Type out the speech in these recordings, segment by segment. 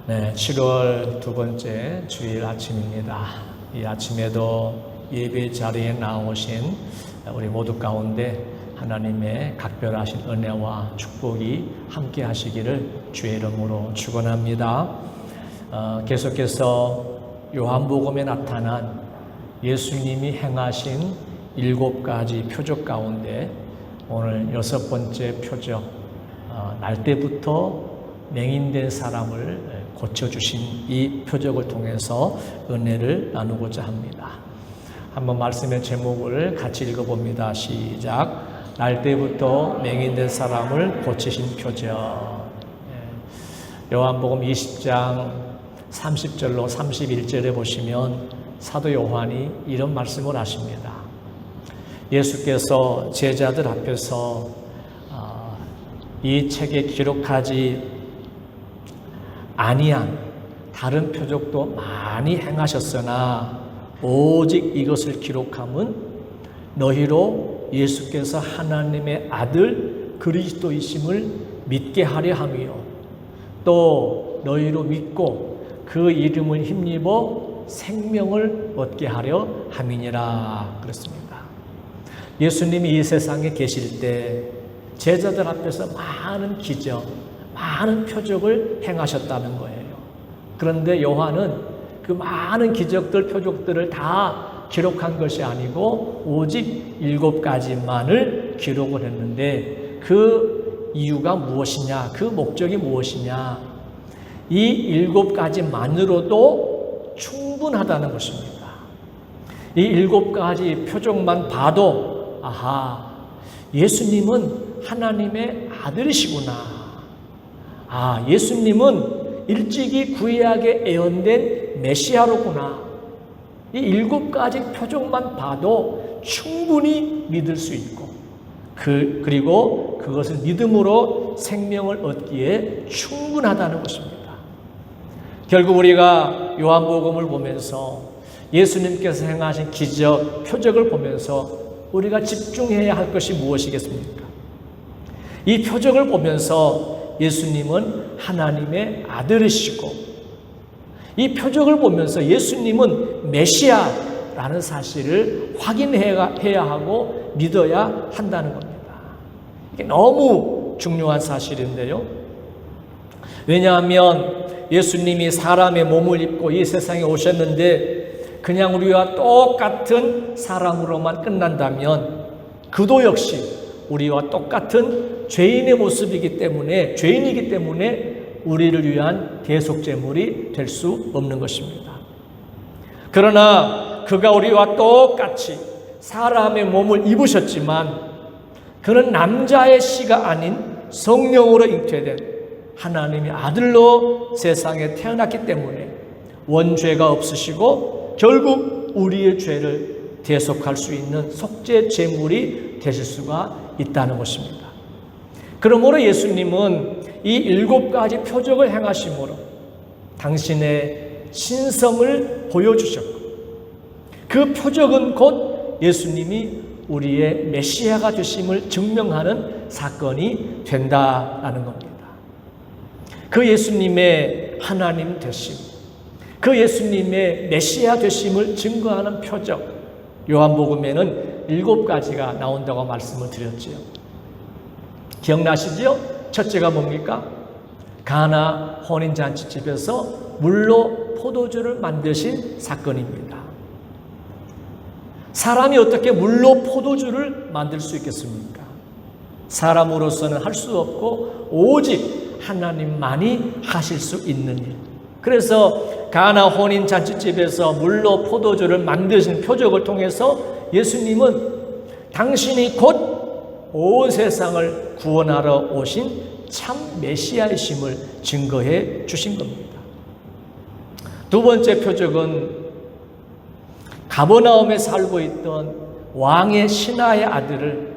네, 7월 두 번째 주일 아침입니다. 이 아침에도 예배 자리에 나오신 우리 모두 가운데 하나님의 각별하신 은혜와 축복이 함께 하시기를 주의 이름으로 축원합니다. 계속해서 요한복음에 나타난 예수님이 행하신 7가지 표적 가운데 오늘 6번째 표적, 날 때부터 맹인된 사람을 고쳐주신 이 표적을 통해서 은혜를 나누고자 합니다. 한번 말씀의 제목을 같이 읽어봅니다. 시작. 날 때부터 맹인된 사람을 고치신 표적. 요한복음 20장 30절로 31절에 보시면 사도 요한이 이런 말씀을 하십니다. 예수께서 제자들 앞에서 이 책에 기록하지 아니한 다른 표적도 많이 행하셨으나 오직 이것을 기록함은 너희로 예수께서 하나님의 아들 그리스도이심을 믿게 하려 함이요 또 너희로 믿고 그 이름을 힘입어 생명을 얻게 하려 함이니라 그랬습니다. 예수님이 이 세상에 계실 때 제자들 앞에서 많은 기적, 많은 표적을 행하셨다는 거예요. 그런데 요한은 그 많은 기적들, 표적들을 다 기록한 것이 아니고 오직 7가지만을 기록을 했는데 그 이유가 무엇이냐, 그 목적이 무엇이냐, 이 7가지만으로도 충분하다는 것입니다. 이 7가지 표적만 봐도 아하, 예수님은 하나님의 아들이시구나. 예수님은 일찍이 구약에 예언된 메시아로구나. 이 7가지 표적만 봐도 충분히 믿을 수 있고 그리고 그것을 믿음으로 생명을 얻기에 충분하다는 것입니다. 결국 우리가 요한복음을 보면서 예수님께서 행하신 기적, 표적을 보면서 우리가 집중해야 할 것이 무엇이겠습니까? 이 표적을 보면서 예수님은 하나님의 아들이시고 이 표적을 보면서 예수님은 메시아라는 사실을 확인해야 하고 믿어야 한다는 겁니다. 이게 너무 중요한 사실인데요. 왜냐하면 예수님이 사람의 몸을 입고 이 세상에 오셨는데 그냥 우리와 똑같은 사람으로만 끝난다면 그도 역시 우리와 똑같은 죄인의 모습이기 때문에, 죄인이기 때문에 우리를 위한 대속제물이 될 수 없는 것입니다. 그러나 그가 우리와 똑같이 사람의 몸을 입으셨지만 그는 남자의 씨가 아닌 성령으로 잉태된 하나님의 아들로 세상에 태어났기 때문에 원죄가 없으시고 결국 우리의 죄를 대속할 수 있는 속죄 제물이 되실 수가 있다는 것입니다. 그러므로 예수님은 이 7가지 표적을 행하심으로 당신의 신성을 보여주셨고 그 표적은 곧 예수님이 우리의 메시아가 되심을 증명하는 사건이 된다라는 겁니다. 그 예수님의 하나님 되심, 그 예수님의 메시아 되심을 증거하는 표적, 요한복음에는 7가지가 나온다고 말씀을 드렸지요. 기억나시죠? 첫째가 뭡니까? 가나 혼인잔치집에서 물로 포도주를 만드신 사건입니다. 사람이 어떻게 물로 포도주를 만들 수 있겠습니까? 사람으로서는 할 수 없고 오직 하나님만이 하실 수 있는 일. 그래서 가나 혼인잔치집에서 물로 포도주를 만드신 표적을 통해서 예수님은 당신이 곧 온 세상을 구원하러 오신 참 메시아이심을 증거해 주신 겁니다. 두 번째 표적은 가버나움에 살고 있던 왕의 신하의 아들을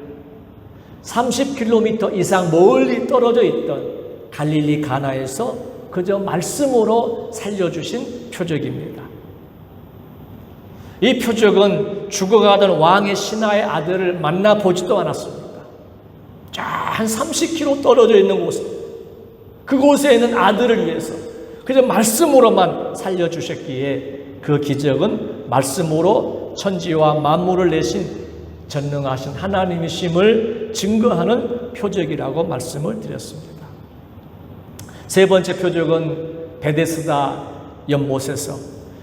30km 이상 멀리 떨어져 있던 갈릴리 가나에서 그저 말씀으로 살려주신 표적입니다. 이 표적은 죽어가던 왕의 신하의 아들을 만나보지도 않았습니다. 한 30km 떨어져 있는 곳에, 그곳에 있는 아들을 위해서 그저 말씀으로만 살려주셨기에 그 기적은 말씀으로 천지와 만물을 내신 전능하신 하나님이심을 증거하는 표적이라고 말씀을 드렸습니다. 세 번째 표적은 베데스다 연못에서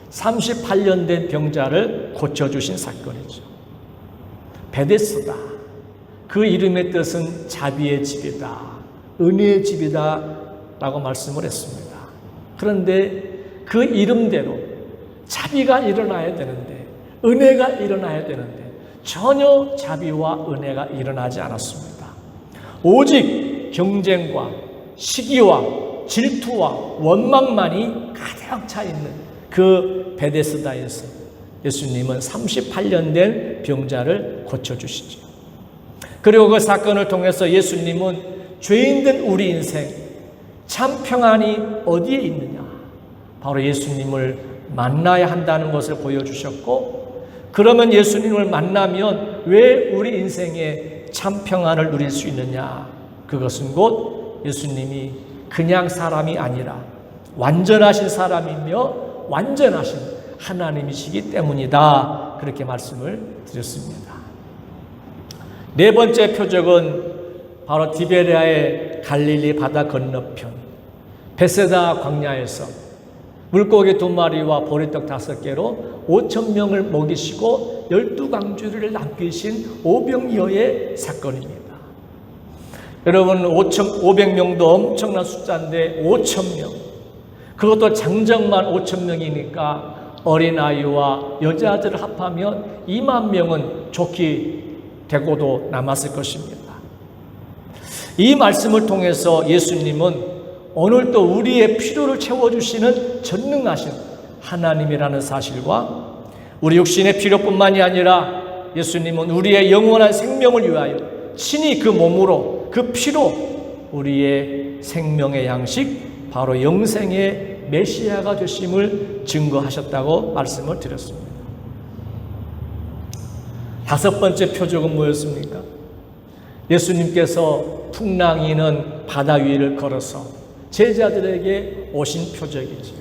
38년 된 병자를 고쳐주신 사건이죠. 베데스다, 그 이름의 뜻은 자비의 집이다, 은혜의 집이다 라고 말씀을 했습니다. 그런데 그 이름대로 자비가 일어나야 되는데, 은혜가 일어나야 되는데 전혀 자비와 은혜가 일어나지 않았습니다. 오직 경쟁과 시기와 질투와 원망만이 가득 차 있는 그 베데스다에서 예수님은 38년 된 병자를 고쳐주시죠. 그리고 그 사건을 통해서 예수님은 죄인된 우리 인생 참 평안이 어디에 있느냐, 바로 예수님을 만나야 한다는 것을 보여주셨고, 그러면 예수님을 만나면 왜 우리 인생에 참 평안을 누릴 수 있느냐, 그것은 곧 예수님이 그냥 사람이 아니라 완전하신 사람이며 완전하신 하나님이시기 때문이다, 그렇게 말씀을 드렸습니다. 네 번째 표적은 바로 디베레아의 갈릴리 바다 건너편 베세다 광야에서 물고기 2마리와 보리떡 5개로 5,000명을 먹이시고 12강주를 남기신 오병이어의 사건입니다. 여러분, 500명도 엄청난 숫자인데 5,000명, 그것도 장정만 5,000명이니까 어린아이와 여자아이를 합하면 2만 명은 좋게 되고도 남았을 것입니다. 이 말씀을 통해서 예수님은 오늘도 우리의 필요를 채워주시는 전능하신 하나님이라는 사실과, 우리 육신의 필요뿐만이 아니라 예수님은 우리의 영원한 생명을 위하여 친히 그 몸으로, 그 피로 우리의 생명의 양식, 바로 영생의 메시아가 되심을 증거하셨다고 말씀을 드렸습니다. 다섯 번째 표적은 뭐였습니까? 예수님께서 풍랑이는 바다 위를 걸어서 제자들에게 오신 표적이지요.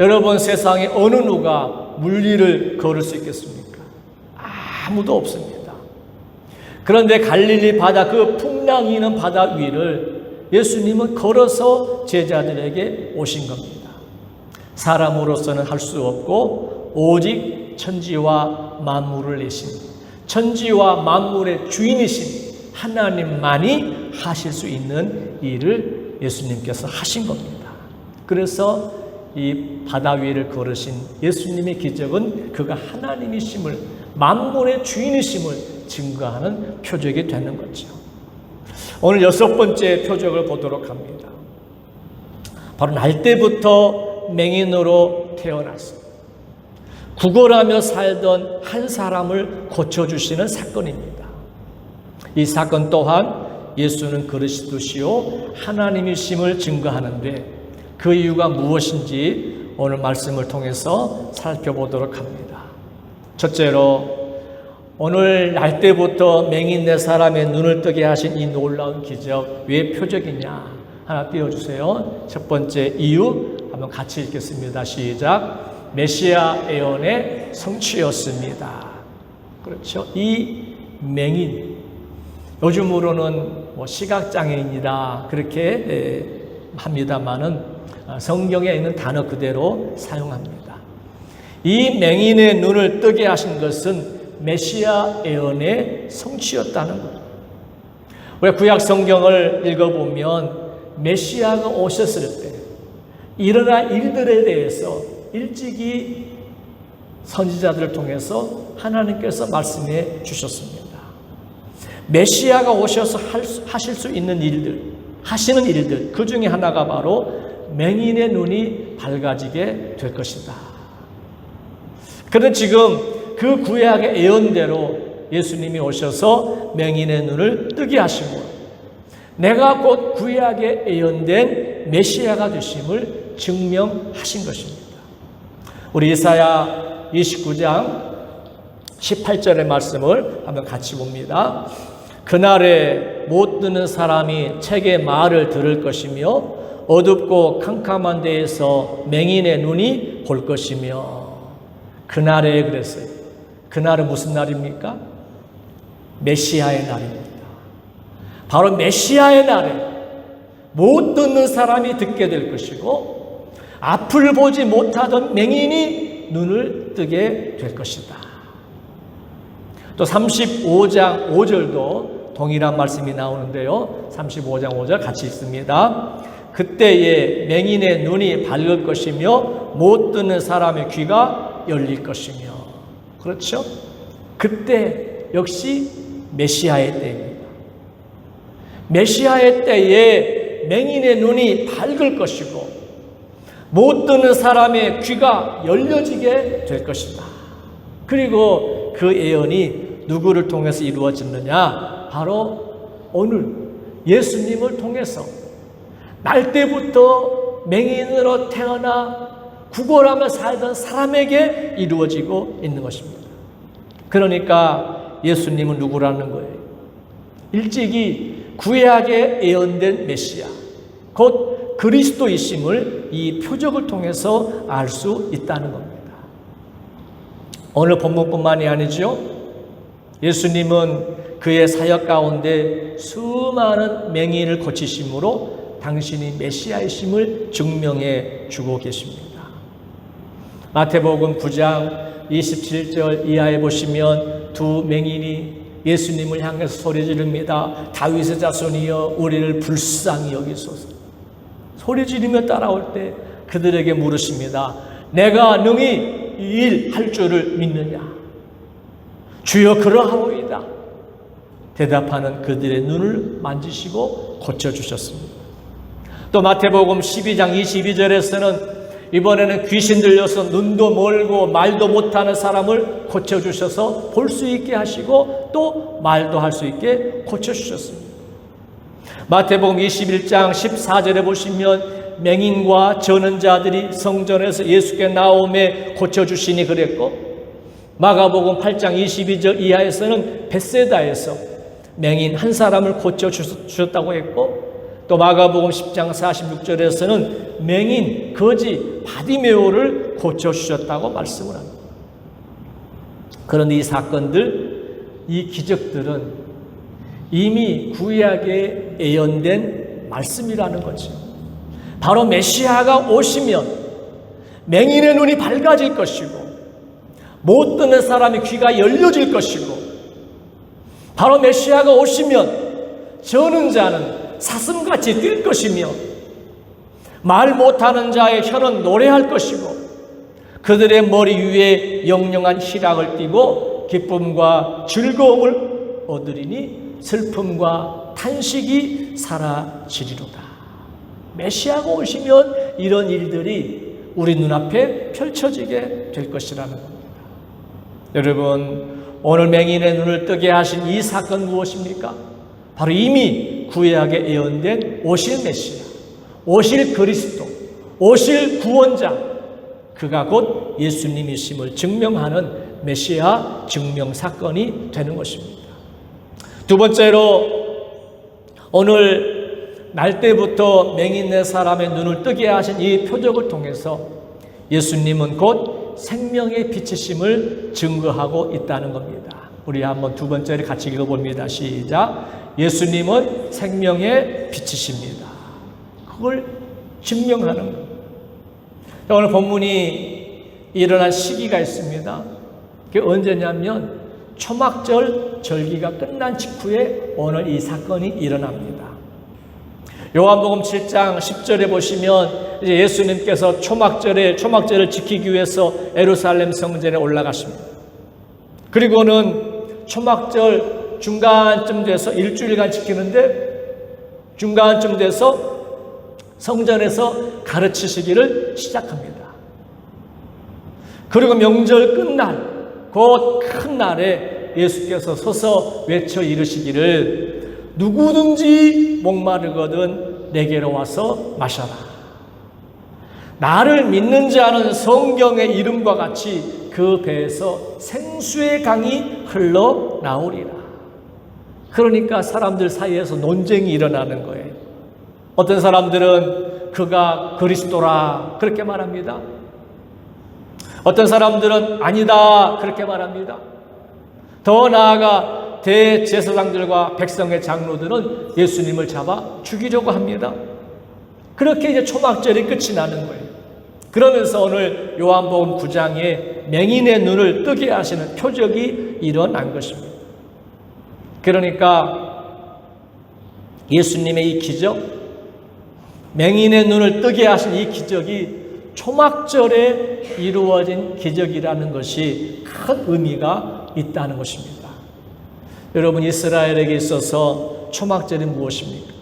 여러분, 세상에 어느 누가 물리를 걸을 수 있겠습니까? 아무도 없습니다. 그런데 갈릴리 바다, 그 풍랑이는 바다 위를 예수님은 걸어서 제자들에게 오신 겁니다. 사람으로서는 할 수 없고 오직 천지와 만물을 내신, 천지와 만물의 주인이신 하나님만이 하실 수 있는 일을 예수님께서 하신 겁니다. 그래서 이 바다 위를 걸으신 예수님의 기적은 그가 하나님이심을, 만물의 주인이심을 증거하는 표적이 되는 거죠. 오늘 여섯 번째 표적을 보도록 합니다. 바로 날 때부터 맹인으로 태어나서 구걸하며 살던 한 사람을 고쳐주시는 사건입니다. 이 사건 또한 예수는 그리스도시요 하나님이심을 증거하는데, 그 이유가 무엇인지 오늘 말씀을 통해서 살펴보도록 합니다. 첫째로, 오늘 날 때부터 맹인 4사람의 눈을 뜨게 하신 이 놀라운 기적, 왜 표적이냐? 하나 띄워주세요. 첫 번째 이유 한번 같이 읽겠습니다. 시작. 메시아 예언의 성취였습니다. 그렇죠. 이 맹인, 요즘으로는 시각장애인이다 그렇게 합니다만은 성경에 있는 단어 그대로 사용합니다. 이 맹인의 눈을 뜨게 하신 것은 메시아 예언의 성취였다는 것. 우리 구약 성경을 읽어보면 메시아가 오셨을 때 일어날 일들에 대해서 일찍이 선지자들을 통해서 하나님께서 말씀해 주셨습니다. 메시아가 오셔서 하실 수 있는 일들, 하시는 일들, 그 중에 하나가 바로 맹인의 눈이 밝아지게 될 것이다. 그런데 지금 그 구약의 예언대로 예수님이 오셔서 맹인의 눈을 뜨게 하시고, 내가 곧 구약에 예언된 메시아가 되심을 증명하신 것입니다. 우리 이사야 29장 18절의 말씀을 한번 같이 봅니다. 그날에 못 듣는 사람이 책의 말을 들을 것이며 어둡고 캄캄한 데에서 맹인의 눈이 볼 것이며, 그날에 그랬어요. 그날은 무슨 날입니까? 메시아의 날입니다. 바로 메시아의 날에 못 듣는 사람이 듣게 될 것이고, 앞을 보지 못하던 맹인이 눈을 뜨게 될 것이다. 또 35장 5절도 동일한 말씀이 나오는데요. 35장 5절 같이 읽습니다. 그때에 맹인의 눈이 밝을 것이며 못 듣는 사람의 귀가 열릴 것이며. 그렇죠? 그때 역시 메시아의 때입니다. 메시아의 때에 맹인의 눈이 밝을 것이고 못 듣는 사람의 귀가 열려지게 될 것이다. 그리고 그 예언이 누구를 통해서 이루어졌느냐? 바로 오늘 예수님을 통해서 날 때부터 맹인으로 태어나 구걸하며 살던 사람에게 이루어지고 있는 것입니다. 그러니까 예수님은 누구라는 거예요? 일찍이 구약에 예언된 메시아, 곧 그리스도이심을 이 표적을 통해서 알 수 있다는 겁니다. 오늘 본문뿐만이 아니죠. 예수님은 그의 사역 가운데 수많은 맹인을 고치심으로 당신이 메시아이심을 증명해 주고 계십니다. 마태복음 9장 27절 이하에 보시면 두 맹인이 예수님을 향해서 소리 지릅니다. 다윗의 자손이여 우리를 불쌍히 여기소서. 소리 지르며 따라올 때 그들에게 물으십니다. 내가 능히 이 일 할 줄을 믿느냐? 주여 그러하오이다. 대답하는 그들의 눈을 만지시고 고쳐주셨습니다. 또 마태복음 12장 22절에서는 이번에는 귀신 들려서 눈도 멀고 말도 못하는 사람을 고쳐주셔서 볼 수 있게 하시고 또 말도 할 수 있게 고쳐주셨습니다. 마태복음 21장 14절에 보시면 맹인과 저는 자들이 성전에서 예수께 나오매 고쳐주시니 그랬고, 마가복음 8장 22절 이하에서는 벳세다에서 맹인 한 사람을 고쳐주셨다고 했고, 또 마가복음 10장 46절에서는 맹인 거지 바디메오를 고쳐주셨다고 말씀을 합니다. 그런데 이 사건들, 이 기적들은 이미 구약에 예언된 말씀이라는 거죠. 바로 메시아가 오시면 맹인의 눈이 밝아질 것이고 못 듣는 사람의 귀가 열려질 것이고, 바로 메시아가 오시면 저는 자는 사슴같이 뛸 것이며 말 못하는 자의 혀는 노래할 것이고 그들의 머리 위에 영영한 희락을 띠고 기쁨과 즐거움을 얻으리니 슬픔과 탄식이 사라지리로다. 메시아가 오시면 이런 일들이 우리 눈앞에 펼쳐지게 될 것이라는 겁니다. 여러분, 오늘 맹인의 눈을 뜨게 하신 이 사건 무엇입니까? 바로 이미 구약에 예언된 오실 메시아, 오실 그리스도, 오실 구원자, 그가 곧 예수님이심을 증명하는 메시아 증명 사건이 되는 것입니다. 두 번째로, 오늘 날 때부터 맹인의 사람의 눈을 뜨게 하신 이 표적을 통해서 예수님은 곧 생명의 빛이심을 증거하고 있다는 겁니다. 우리 한번 두 번째를 같이 읽어봅니다. 시작. 예수님은 생명의 빛이십니다. 그걸 증명하는 겁니다. 오늘 본문이 일어난 시기가 있습니다. 그게 언제냐면 초막절 절기가 끝난 직후에 오늘 이 사건이 일어납니다. 요한복음 7장 10절에 보시면 이제 예수님께서 초막절을 지키기 위해서 예루살렘 성전에 올라가십니다. 그리고는 초막절 중간쯤 돼서 일주일간 지키는데 중간쯤 돼서 성전에서 가르치시기를 시작합니다. 그리고 명절 끝날 곧 큰 날에 예수께서 서서 외쳐 이르시기를 누구든지 목마르거든 내게로 와서 마셔라. 나를 믿는 자는 성경의 이름과 같이 그 배에서 생수의 강이 흘러나오리라. 그러니까 사람들 사이에서 논쟁이 일어나는 거예요. 어떤 사람들은 그가 그리스도라 그렇게 말합니다. 어떤 사람들은 아니다 그렇게 말합니다. 더 나아가 대제사장들과 백성의 장로들은 예수님을 잡아 죽이려고 합니다. 그렇게 이제 초막절이 끝이 나는 거예요. 그러면서 오늘 요한복음 9장에 맹인의 눈을 뜨게 하시는 표적이 일어난 것입니다. 그러니까 예수님의 이 기적, 맹인의 눈을 뜨게 하신 이 기적이 초막절에 이루어진 기적이라는 것이 큰 의미가 있다는 것입니다. 여러분, 이스라엘에게 있어서 초막절이 무엇입니까?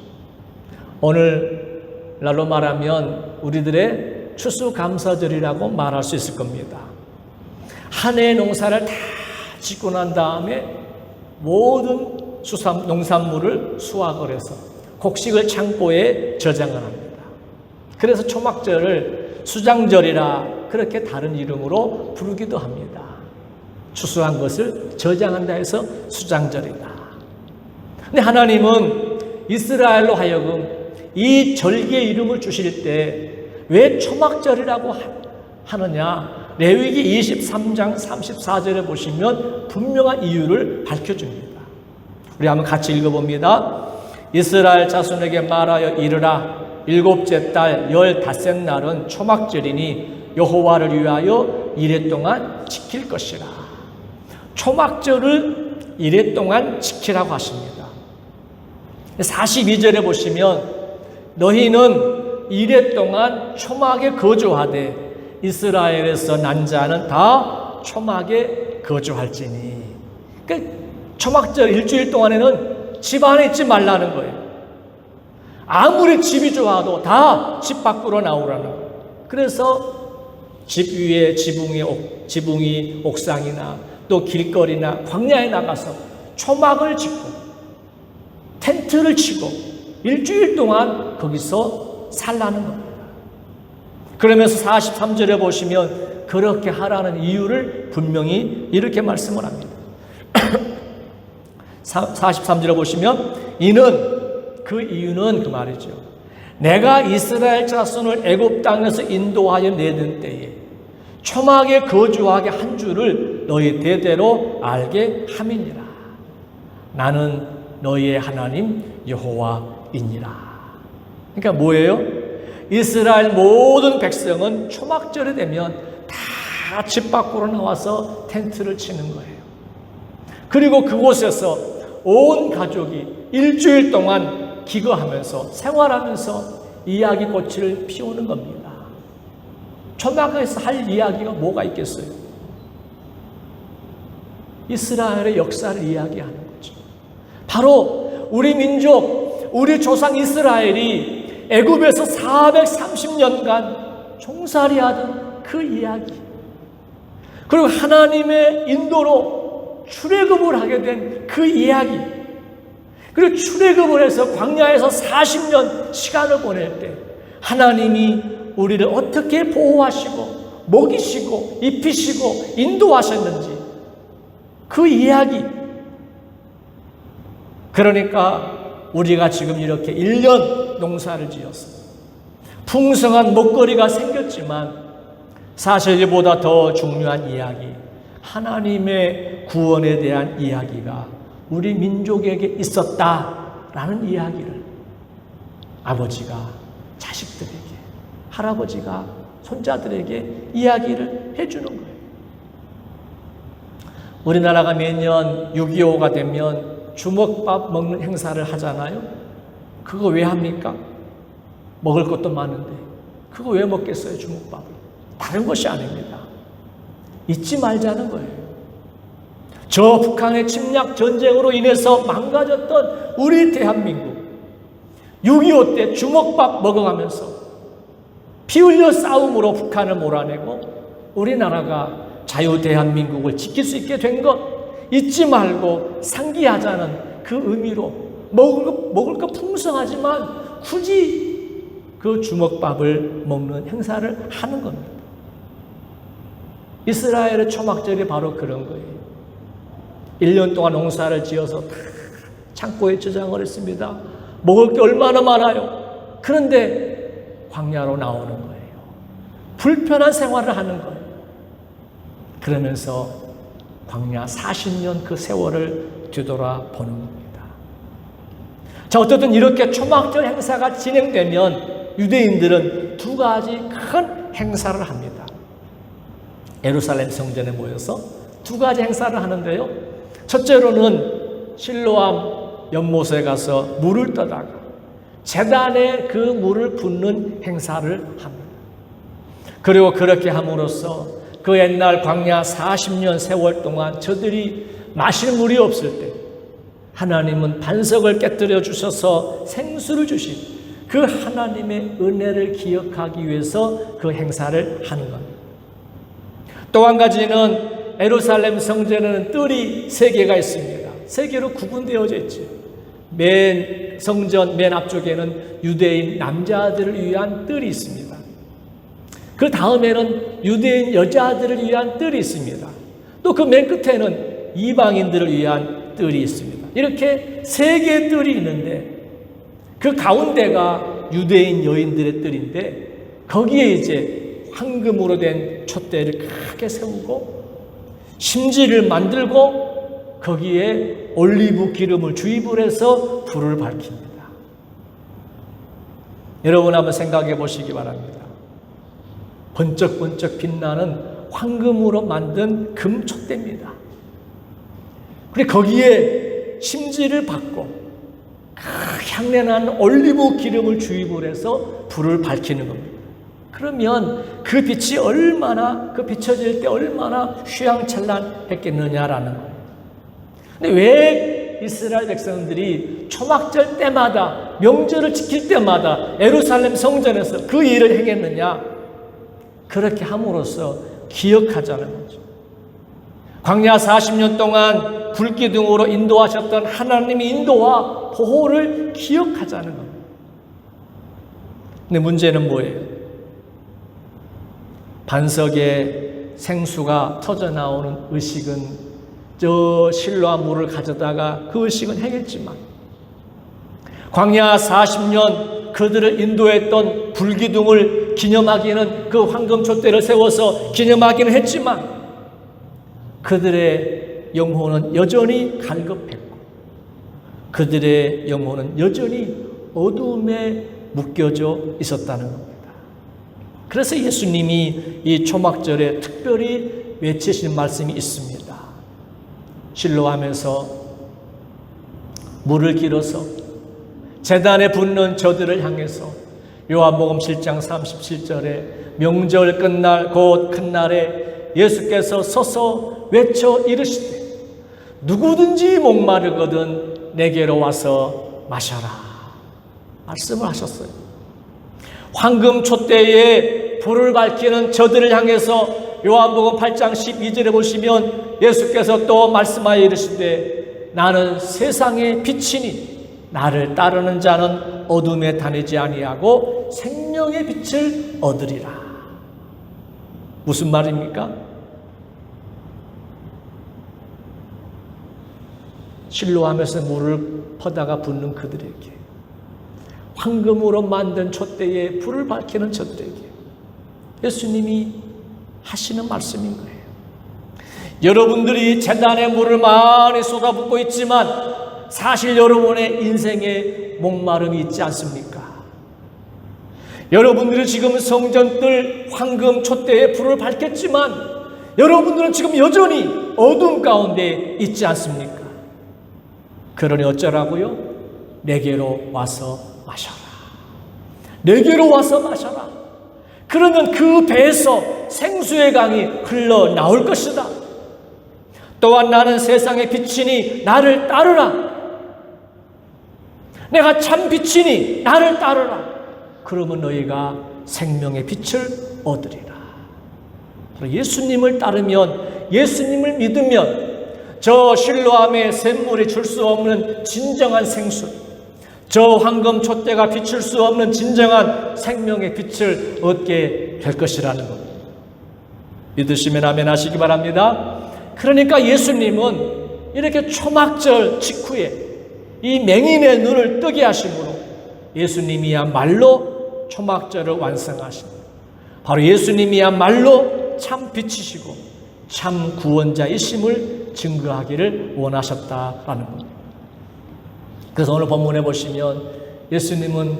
오늘날로 말하면 우리들의 추수감사절이라고 말할 수 있을 겁니다. 한 해의 농사를 다 짓고 난 다음에 모든 농산물을 수확을 해서 곡식을 창고에 저장을 합니다. 그래서 초막절을 수장절이라 그렇게 다른 이름으로 부르기도 합니다. 추수한 것을 저장한다 해서 수장절이다. 근데 하나님은 이스라엘로 하여금 이 절기의 이름을 주실 때 왜 초막절이라고 하느냐? 레위기 23장 34절에 보시면 분명한 이유를 밝혀줍니다. 우리 한번 같이 읽어봅니다. 이스라엘 자손에게 말하여 이르라. 일곱째 달 15째 날은 초막절이니 여호와를 위하여 이레 동안 지킬 것이라. 초막절을 이레 동안 지키라고 하십니다. 42절에 보시면 너희는 이레 동안 초막에 거주하되 이스라엘에서 난 자는 다 초막에 거주할지니. 그러니까 초막절 일주일 동안에는 집 안에 있지 말라는 거예요. 아무리 집이 좋아도 다 집 밖으로 나오라는 거예요. 그래서 집 위에 지붕이 옥상이나 또 길거리나 광야에 나가서 초막을 짓고 텐트를 치고 일주일 동안 거기서 살라는 겁니다. 그러면서 43절에 보시면 그렇게 하라는 이유를 분명히 이렇게 말씀을 합니다. 43절에 보시면 그 이유는 그 말이죠. 내가 이스라엘 자손을 애굽 땅에서 인도하여 내던 때에 초막에 거주하게 한 줄을 너희 대대로 알게 함이니라. 나는 너희의 하나님 여호와이니라. 그러니까 뭐예요? 이스라엘 모든 백성은 초막절이 되면 다 집 밖으로 나와서 텐트를 치는 거예요. 그리고 그곳에서 온 가족이 일주일 동안 기거하면서 생활하면서 이야기꽃을 피우는 겁니다. 초막에서 할 이야기가 뭐가 있겠어요? 이스라엘의 역사를 이야기하는 거죠. 바로 우리 민족, 우리 조상 이스라엘이 애굽에서 430년간 종살이하던 그 이야기, 그리고 하나님의 인도로 출애굽을 하게 된 그 이야기, 그리고 출애굽을 해서 광야에서 40년 시간을 보낼 때 하나님이 우리를 어떻게 보호하시고 먹이시고 입히시고 인도하셨는지 그 이야기. 그러니까 우리가 지금 이렇게 1년 농사를 지어서 풍성한 먹거리가 생겼지만 사실 이보다 더 중요한 이야기, 하나님의 구원에 대한 이야기가 우리 민족에게 있었다라는 이야기를 아버지가 자식들에게, 할아버지가 손자들에게 이야기를 해주는 거예요. 우리나라가 매년 6.25가 되면 주먹밥 먹는 행사를 하잖아요. 그거 왜 합니까? 먹을 것도 많은데 그거 왜 먹겠어요, 주먹밥을? 다른 것이 아닙니다. 잊지 말자는 거예요. 저 북한의 침략 전쟁으로 인해서 망가졌던 우리 대한민국, 6.25 때 주먹밥 먹어가면서 피 흘려 싸움으로 북한을 몰아내고 우리나라가 자유 대한민국을 지킬 수 있게 된 것 잊지 말고 상기하자는 그 의미로 먹을 거 풍성하지만 굳이 그 주먹밥을 먹는 행사를 하는 겁니다. 이스라엘의 초막절이 바로 그런 거예요. 1년 동안 농사를 지어서 다 창고에 저장을 했습니다. 먹을 게 얼마나 많아요. 그런데 광야로 나오는 거예요. 불편한 생활을 하는 거예요. 그러면서 광야 40년 그 세월을 뒤돌아보는 겁니다. 자, 어쨌든 이렇게 초막절 행사가 진행되면 유대인들은 두 가지 큰 행사를 합니다. 예루살렘 성전에 모여서 두 가지 행사를 하는데요. 첫째로는 실로암 연못에 가서 물을 떠다가 제단에 그 물을 붓는 행사를 합니다. 그리고 그렇게 함으로써 그 옛날 광야 40년 세월 동안 저들이 마실 물이 없을 때 하나님은 반석을 깨뜨려 주셔서 생수를 주신 그 하나님의 은혜를 기억하기 위해서 그 행사를 하는 겁니다. 또 한 가지는 예루살렘 성전에는 뜰이 3개가 있습니다. 3개로 구분되어져 있죠. 맨 성전 맨 앞쪽에는 유대인 남자들을 위한 뜰이 있습니다. 그 다음에는 유대인 여자들을 위한 뜰이 있습니다. 또 그 맨 끝에는 이방인들을 위한 뜰이 있습니다. 이렇게 3개의 뜰이 있는데 그 가운데가 유대인 여인들의 뜰인데 거기에 이제 황금으로 된 촛대를 크게 세우고 심지를 만들고 거기에 올리브 기름을 주입을 해서 불을 밝힙니다. 여러분 한번 생각해 보시기 바랍니다. 번쩍번쩍 빛나는 황금으로 만든 금촛대입니다. 그리고 거기에 심지를 받고 향내나는 올리브 기름을 주입을 해서 불을 밝히는 겁니다. 그러면 그 빛이 얼마나, 그 비춰질 때 얼마나 휘황찬란했겠느냐라는 거예요. 근데 왜 이스라엘 백성들이 초막절 때마다, 명절을 지킬 때마다 예루살렘 성전에서 그 일을 행했느냐? 그렇게 함으로써 기억하자는 거죠. 광야 40년 동안 불기둥으로 인도하셨던 하나님의 인도와 보호를 기억하자는 겁니다. 근데 문제는 뭐예요? 반석에 생수가 터져나오는 의식은 저 실로암 물을 가져다가 그 의식은 행했지만 광야 40년 그들을 인도했던 불기둥을 기념하기는 그 황금촛대를 세워서 기념하기는 했지만 그들의 영혼은 여전히 갈급했고 그들의 영혼은 여전히 어둠에 묶여져 있었다는 겁니다. 그래서 예수님이 이 초막절에 특별히 외치신 말씀이 있습니다. 실로암에서 물을 길어서 제단에 붓는 저들을 향해서 요한복음 7장 37절에 명절 끝날 곧 큰 날에 예수께서 서서 외쳐 이르시되 누구든지 목마르거든 내게로 와서 마셔라 말씀을 하셨어요. 황금 촛대에 불을 밝히는 저들을 향해서 요한복음 8장 12절에 보시면 예수께서 또 말씀하여 이르시되 나는 세상의 빛이니 나를 따르는 자는 어둠에 다니지 아니하고 생명의 빛을 얻으리라. 무슨 말입니까? 실로암에서 물을 퍼다가 붓는 그들에게, 황금으로 만든 촛대에 불을 밝히는 저들에게 예수님이 하시는 말씀인 거예요. 여러분들이 제단에 물을 많이 쏟아붓고 있지만 사실 여러분의 인생에 목마름이 있지 않습니까? 여러분들이 지금 성전뜰 황금 촛대에 불을 밝혔지만 여러분들은 지금 여전히 어둠 가운데 있지 않습니까? 그러니 어쩌라고요? 내게로 와서 마셔라. 내게로 와서 마셔라. 그러면 그 배에서 생수의 강이 흘러나올 것이다. 또한 나는 세상의 빛이니 나를 따르라. 내가 참 빛이니 나를 따르라. 그러면 너희가 생명의 빛을 얻으리라. 예수님을 따르면, 예수님을 믿으면 저 실로암의 샘물이 줄 수 없는 진정한 생수, 저 황금 촛대가 비출 수 없는 진정한 생명의 빛을 얻게 될 것이라는 겁니다. 믿으시면 아멘 하시기 바랍니다. 그러니까 예수님은 이렇게 초막절 직후에 이 맹인의 눈을 뜨게 하심으로 예수님이야말로 초막절을 완성하신, 바로 예수님이야말로 참 빛이시고 참 구원자이심을 증거하기를 원하셨다라는 겁니다. 그래서 오늘 본문에 보시면 예수님은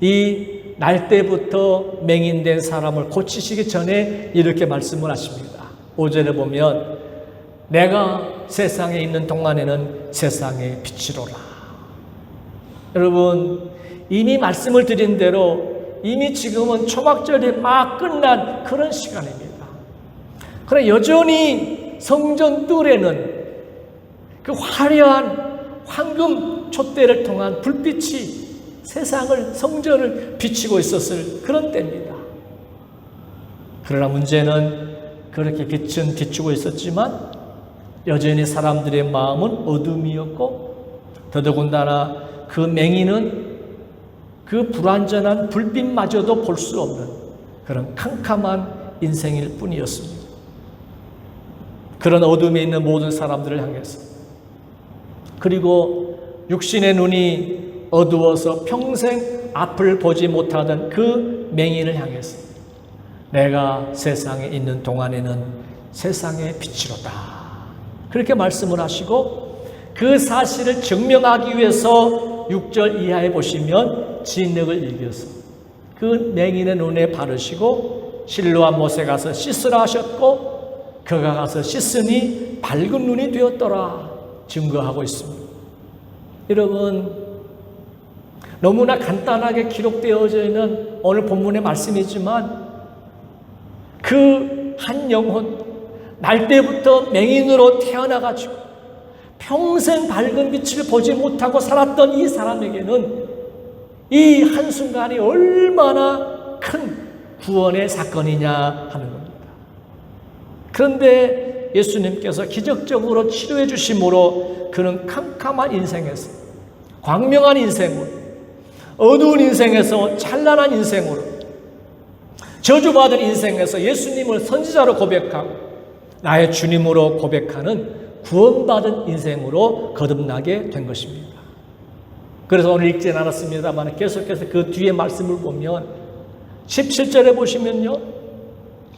이 날 때부터 맹인된 사람을 고치시기 전에 이렇게 말씀을 하십니다. 5절에 보면 내가 세상에 있는 동안에는 세상의 빛이로라. 여러분, 이미 말씀을 드린 대로 이미 지금은 초막절이 막 끝난 그런 시간입니다. 그러나 여전히 성전 뜰에는 그 화려한 황금 촛대를 통한 불빛이 세상을, 성전을 비치고 있었을 그런 때입니다. 그러나 문제는 그렇게 빛은 비추고 있었지만 여전히 사람들의 마음은 어둠이었고, 더더군다나 그 맹인은 그 불완전한 불빛마저도 볼 수 없는 그런 캄캄한 인생일 뿐이었습니다. 그런 어둠에 있는 모든 사람들을 향해서, 그리고 육신의 눈이 어두워서 평생 앞을 보지 못하던 그 맹인을 향해서 내가 세상에 있는 동안에는 세상의 빛이로다, 그렇게 말씀을 하시고, 그 사실을 증명하기 위해서 6절 이하에 보시면 진흙을 이겨서 그 맹인의 눈에 바르시고 실로암 못에 가서 씻으라 하셨고, 그가 가서 씻으니 밝은 눈이 되었더라 증거하고 있습니다. 여러분, 너무나 간단하게 기록되어져 있는 오늘 본문의 말씀이지만 그 한 영혼, 날 때부터 맹인으로 태어나가지고 평생 밝은 빛을 보지 못하고 살았던 이 사람에게는 이 한순간이 얼마나 큰 구원의 사건이냐 하는 겁니다. 그런데 예수님께서 기적적으로 치료해 주심으로 그는 캄캄한 인생에서 광명한 인생으로, 어두운 인생에서 찬란한 인생으로, 저주받은 인생에서 예수님을 선지자로 고백하고 나의 주님으로 고백하는 구원받은 인생으로 거듭나게 된 것입니다. 그래서 오늘 읽지는 않았습니다만 계속해서 그 뒤에 말씀을 보면 17절에 보시면요,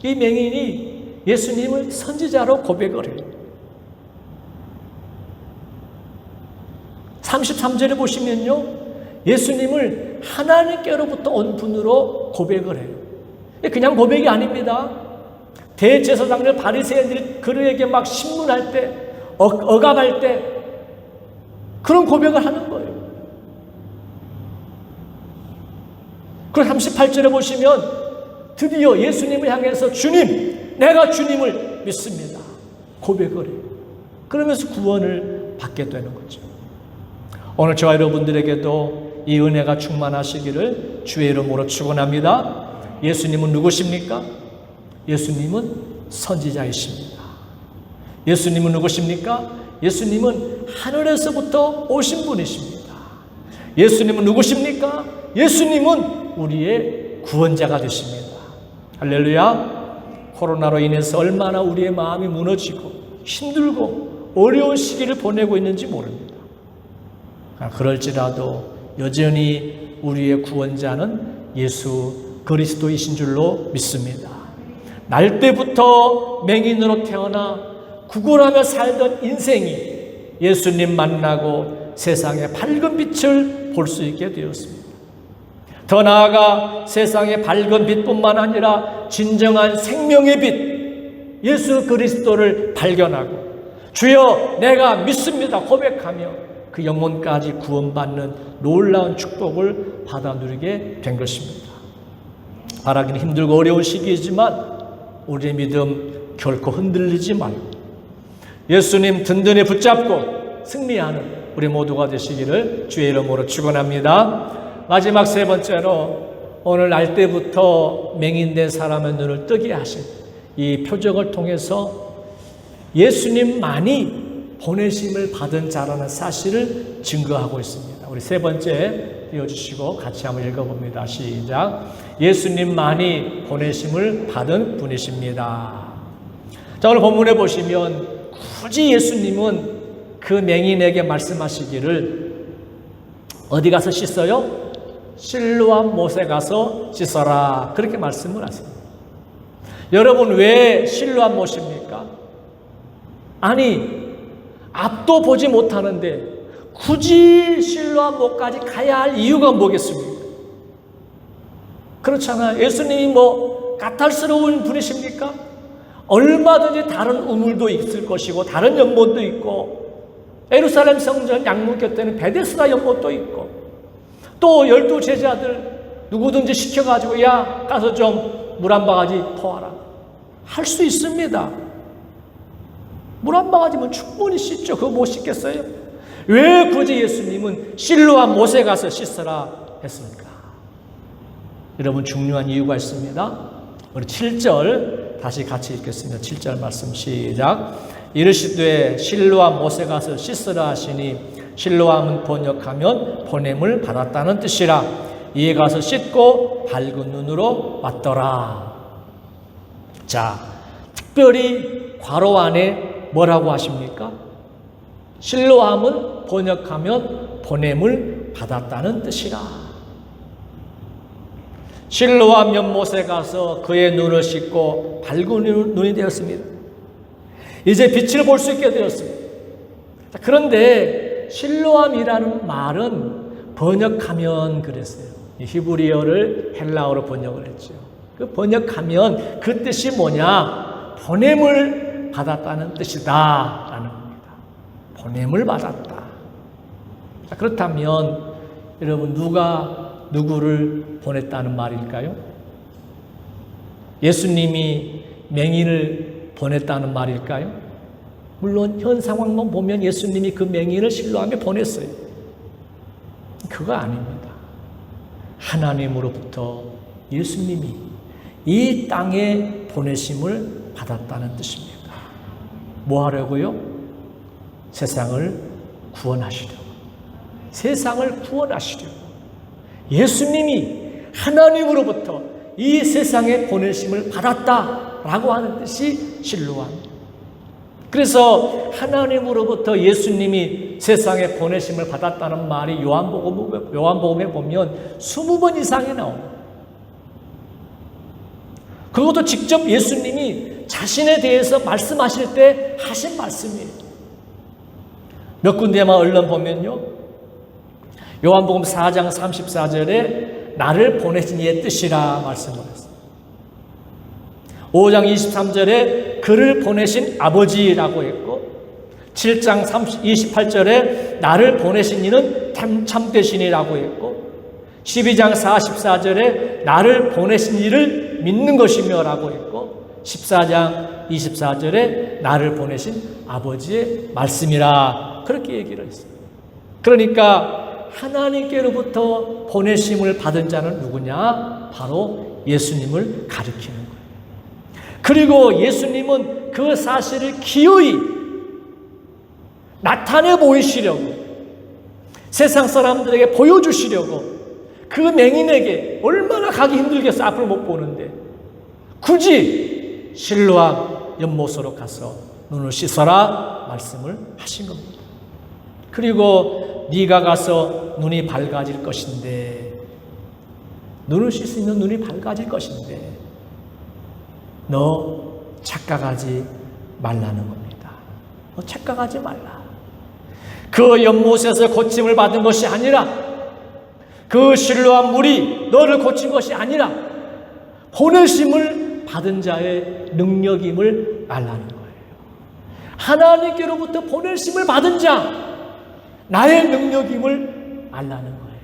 이 맹인이 예수님을 선지자로 고백을 해요. 33절에 보시면요, 예수님을 하나님께로부터 온 분으로 고백을 해요. 그냥 고백이 아닙니다. 대제사장들 바리새인들이 그에게 막 신문할 때, 억압할 때 그런 고백을 하는 거예요. 그리고 38절에 보시면 드디어 예수님을 향해서 주님, 내가 주님을 믿습니다 고백을 해요. 그러면서 구원을 받게 되는 거죠. 오늘 저와 여러분들에게도 이 은혜가 충만하시기를 주의 이름으로 축원합니다. 예수님은 누구십니까? 예수님은 선지자이십니다. 예수님은 누구십니까? 예수님은 하늘에서부터 오신 분이십니다. 예수님은 누구십니까? 예수님은 우리의 구원자가 되십니다. 할렐루야. 코로나로 인해서 얼마나 우리의 마음이 무너지고 힘들고 어려운 시기를 보내고 있는지 모릅니다. 그럴지라도 여전히 우리의 구원자는 예수 그리스도이신 줄로 믿습니다. 날 때부터 맹인으로 태어나 구걸하며 살던 인생이 예수님 만나고 세상의 밝은 빛을 볼 수 있게 되었습니다. 더 나아가 세상의 밝은 빛뿐만 아니라 진정한 생명의 빛 예수 그리스도를 발견하고 주여 내가 믿습니다 고백하며 그 영혼까지 구원받는 놀라운 축복을 받아 누리게 된 것입니다. 바라기는 힘들고 어려운 시기이지만 우리의 믿음 결코 흔들리지 말고 예수님 든든히 붙잡고 승리하는 우리 모두가 되시기를 주의 이름으로 축원합니다. 마지막 세 번째로 오늘 날 때부터 맹인된 사람의 눈을 뜨게 하신 이 표적을 통해서 예수님만이 보내심을 받은 자라는 사실을 증거하고 있습니다. 우리 세 번째 띄워주시고 같이 한번 읽어봅니다. 시작. 예수님만이 보내심을 받은 분이십니다. 자, 오늘 본문에 보시면 굳이 예수님은 그 맹인에게 말씀하시기를 어디 가서 씻어요? 실로암 못에 가서 씻어라. 그렇게 말씀을 하십니다. 여러분, 왜 실로암 못입니까? 아니, 앞도 보지 못하는데 굳이 실로암 못까지 가야 할 이유가 뭐겠습니까? 그렇잖아요. 예수님이 뭐 까탈스러운 분이십니까? 얼마든지 다른 우물도 있을 것이고 다른 연못도 있고 예루살렘 성전 양문 곁에는 베데스다 연못도 있고 또 12 제자들 누구든지 시켜가지고 야 가서 좀 물 한 바가지 퍼와라 할 수 있습니다. 물 한 바가지면 충분히 씻죠. 그거 못 씻겠어요? 왜 굳이 예수님은 실로암 못에 가서 씻으라 했습니까? 여러분, 중요한 이유가 있습니다. 우리 7절 다시 같이 읽겠습니다. 7절 말씀 시작. 이르시되 실로암 못에 가서 씻으라 하시니 실로암은 번역하면 보냄을 받았다는 뜻이라. 이에 가서 씻고 밝은 눈으로 왔더라. 자, 특별히 괄호 안에 뭐라고 하십니까? 실로암은 번역하면 보냄을 받았다는 뜻이라. 실로암 연못에 가서 그의 눈을 씻고 밝은 눈이 되었습니다. 이제 빛을 볼 수 있게 되었습니다. 그런데 실로암이라는 말은 번역하면 그랬어요. 히브리어를 헬라어로 번역을 했죠. 그 번역하면 그 뜻이 뭐냐? 보냄을 받았다는 뜻이다 라는 겁니다. 보냄을 받았다. 그렇다면 여러분, 누가 누구를 보냈다는 말일까요? 예수님이 맹인을 보냈다는 말일까요? 물론 현 상황만 보면 예수님이 그 맹인을 실로암에 보냈어요. 그거 아닙니다. 하나님으로부터 예수님이 이 땅에 보내심을 받았다는 뜻입니다. 뭐 하려고요? 세상을 구원하시려고. 세상을 구원하시려고. 예수님이 하나님으로부터 이 세상에 보내심을 받았다라고 하는 뜻이 실로암. 그래서 하나님으로부터 예수님이 세상에 보내심을 받았다는 말이 요한복음에 보면 20번 이상이 나옵니다. 그것도 직접 예수님이 자신에 대해서 말씀하실 때 하신 말씀이에요. 몇 군데만 얼른 보면요. 요한복음 4장 34절에 나를 보내신 이의 뜻이라 말씀을 했습니다. 5장 23절에 그를 보내신 아버지라고 했고 7장 28절에 나를 보내신 이는 참되시니라고 했고 12장 44절에 나를 보내신 이를 믿는 것이며 라고 했고 14장 24절에 나를 보내신 아버지의 말씀이라 그렇게 얘기를 했어요. 그러니까 하나님께로부터 보내심을 받은 자는 누구냐? 바로 예수님을 가리키는 거예요. 그리고 예수님은 그 사실을 기어이 나타내 보이시려고 세상 사람들에게 보여주시려고 그 맹인에게 얼마나 가기 힘들겠어. 앞을 못 보는데 굳이 실로암 연못으로 가서 눈을 씻어라 말씀을 하신 겁니다. 그리고 네가 가서 눈이 밝아질 것인데 눈을 씻으면 눈이 밝아질 것인데 너 착각하지 말라는 겁니다. 너 착각하지 말라. 그 연못에서 고침을 받은 것이 아니라 그 실로암 물이 너를 고친 것이 아니라 보내심을 받은 자의 능력임을 알라는 거예요. 하나님께로부터 보내심을 받은 자 나의 능력임을 알라는 거예요.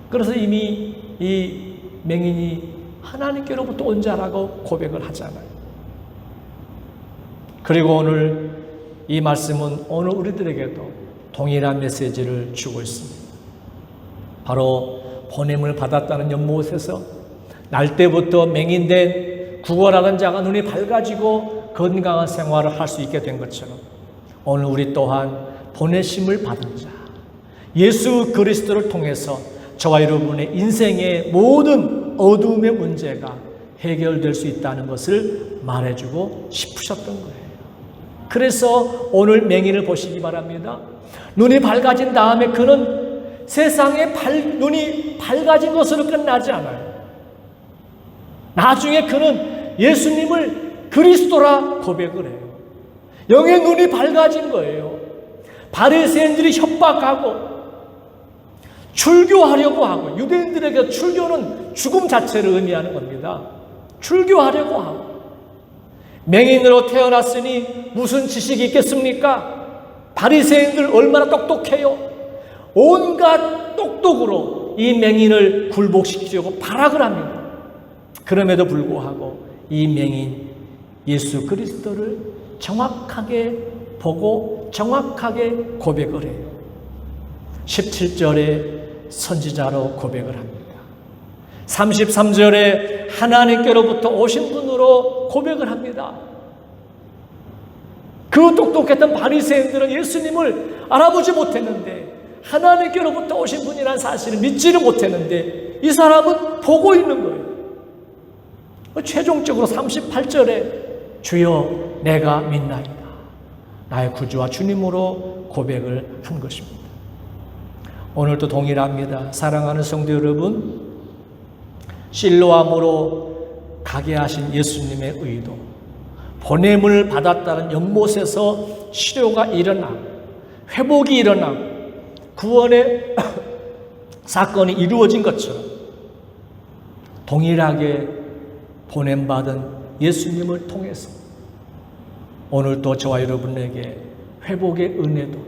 그래서 이미 이 맹인이 하나님께로부터 온 자라고 고백을 하잖아요. 그리고 오늘 이 말씀은 오늘 우리들에게도 동일한 메시지를 주고 있습니다. 바로 보냄을 받았다는 연못에서 날 때부터 맹인된 구걸하던 자가 눈이 밝아지고 건강한 생활을 할 수 있게 된 것처럼 오늘 우리 또한 보내심을 받은 자 예수 그리스도를 통해서 저와 여러분의 인생의 모든 어두움의 문제가 해결될 수 있다는 것을 말해주고 싶으셨던 거예요. 그래서 오늘 맹인을 보시기 바랍니다. 눈이 밝아진 다음에 그는 세상의 눈이 밝아진 것으로 끝나지 않아요. 나중에 그는 예수님을 그리스도라 고백을 해요. 영의 눈이 밝아진 거예요. 바리새인들이 협박하고 출교하려고 하고, 유대인들에게 출교는 죽음 자체를 의미하는 겁니다. 출교하려고 하고, 맹인으로 태어났으니 무슨 지식이 있겠습니까? 바리새인들 얼마나 똑똑해요. 온갖 똑똑으로 이 맹인을 굴복시키려고 발악을 합니다. 그럼에도 불구하고 이 맹인 예수 그리스도를 정확하게 보고 정확하게 고백을 해요. 17절에 선지자로 고백을 합니다. 33절에 하나님께로부터 오신 분으로 고백을 합니다. 그 똑똑했던 바리새인들은 예수님을 알아보지 못했는데, 하나님께로부터 오신 분이라는 사실을 믿지를 못했는데, 이 사람은 보고 있는 거예요. 최종적으로 38절에 주여 내가 믿나이다, 나의 구주와 주님으로 고백을 한 것입니다. 오늘도 동일합니다. 사랑하는 성도 여러분, 실로암으로 가게 하신 예수님의 의도, 보냄을 받았다는 연못에서 치료가 일어나, 회복이 일어나, 구원의 사건이 이루어진 것처럼 동일하게 보냄받은 예수님을 통해서 오늘도 저와 여러분에게 회복의 은혜도,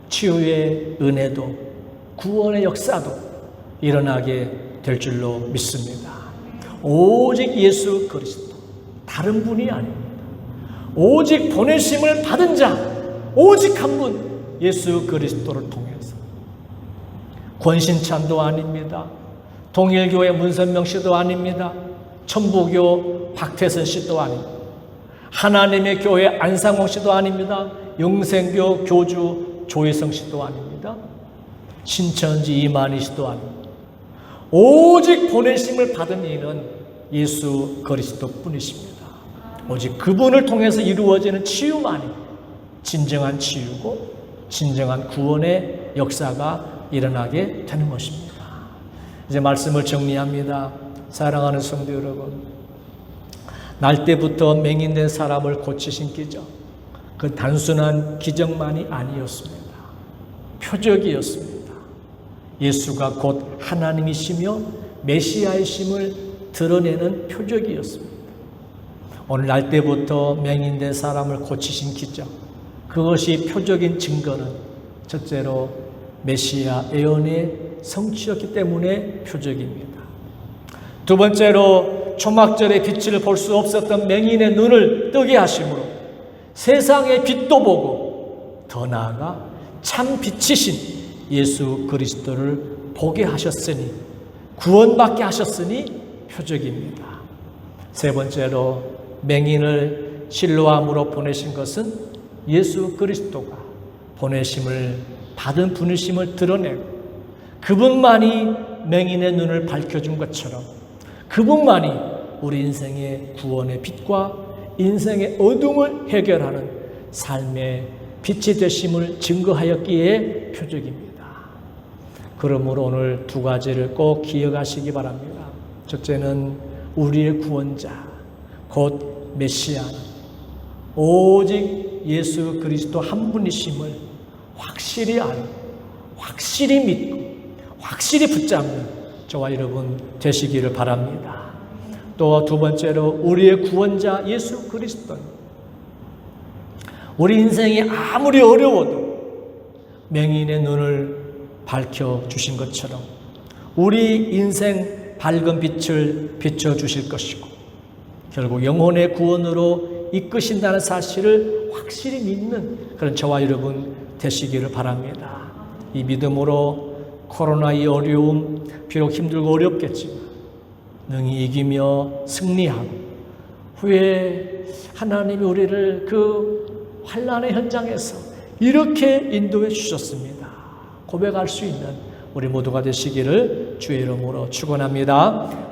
치유의 은혜도, 구원의 역사도 일어나게 될 줄로 믿습니다. 오직 예수 그리스도, 다른 분이 아닙니다. 오직 보내심을 받은 자, 오직 한 분, 예수 그리스도를 통해서. 권신찬도 아닙니다. 동일교회 문선명 씨도 아닙니다. 천부교 박태선 씨도 아닙니다. 하나님의 교회 안상홍 씨도 아닙니다. 영생교 교주 조혜성 씨도 아닙니다. 신천지 이만희 씨도 아닙니다. 오직 보내심을 받은 이는 예수 그리스도 뿐이십니다. 오직 그분을 통해서 이루어지는 치유만이 진정한 치유고 진정한 구원의 역사가 일어나게 되는 것입니다. 이제 말씀을 정리합니다. 사랑하는 성도 여러분, 날 때부터 맹인된 사람을 고치신 기적, 그 단순한 기적만이 아니었습니다. 표적이었습니다. 예수가 곧 하나님이시며 메시아이심을 드러내는 표적이었습니다. 오늘 날 때부터 맹인된 사람을 고치신 기적, 그것이 표적인 증거는 첫째로 메시아 예언의 성취였기 때문에 표적입니다. 두 번째로 초막절의 빛을 볼 수 없었던 맹인의 눈을 뜨게 하심으로 세상의 빛도 보고 더 나아가 참 빛이신 예수 그리스도를 보게 하셨으니, 구원받게 하셨으니 표적입니다. 세 번째로 맹인을 실로암으로 보내신 것은 예수 그리스도가 보내심을 받은 분이심을 드러내고 그분만이 맹인의 눈을 밝혀준 것처럼 그분만이 우리 인생의 구원의 빛과 인생의 어둠을 해결하는 삶의 빛이 되심을 증거하였기에 표적입니다. 그러므로 오늘 두 가지를 꼭 기억하시기 바랍니다. 첫째는 우리의 구원자, 곧 메시아는 오직 예수 그리스도 한 분이심을 확실히 알고 확실히 믿고 확실히 붙잡는 저와 여러분 되시기를 바랍니다. 또 두 번째로 우리의 구원자 예수 그리스도는 우리 인생이 아무리 어려워도 맹인의 눈을 밝혀주신 것처럼 우리 인생 밝은 빛을 비춰주실 것이고 결국 영혼의 구원으로 이끄신다는 사실을 확실히 믿는 그런 저와 여러분 되시기를 바랍니다. 이 믿음으로 코로나의 어려움, 비록 힘들고 어렵겠지만 능히 이기며 승리하고 후에 하나님이 우리를 그 환난의 현장에서 이렇게 인도해 주셨습니다. 고백할 수 있는 우리 모두가 되시기를 주의 이름으로 축원합니다.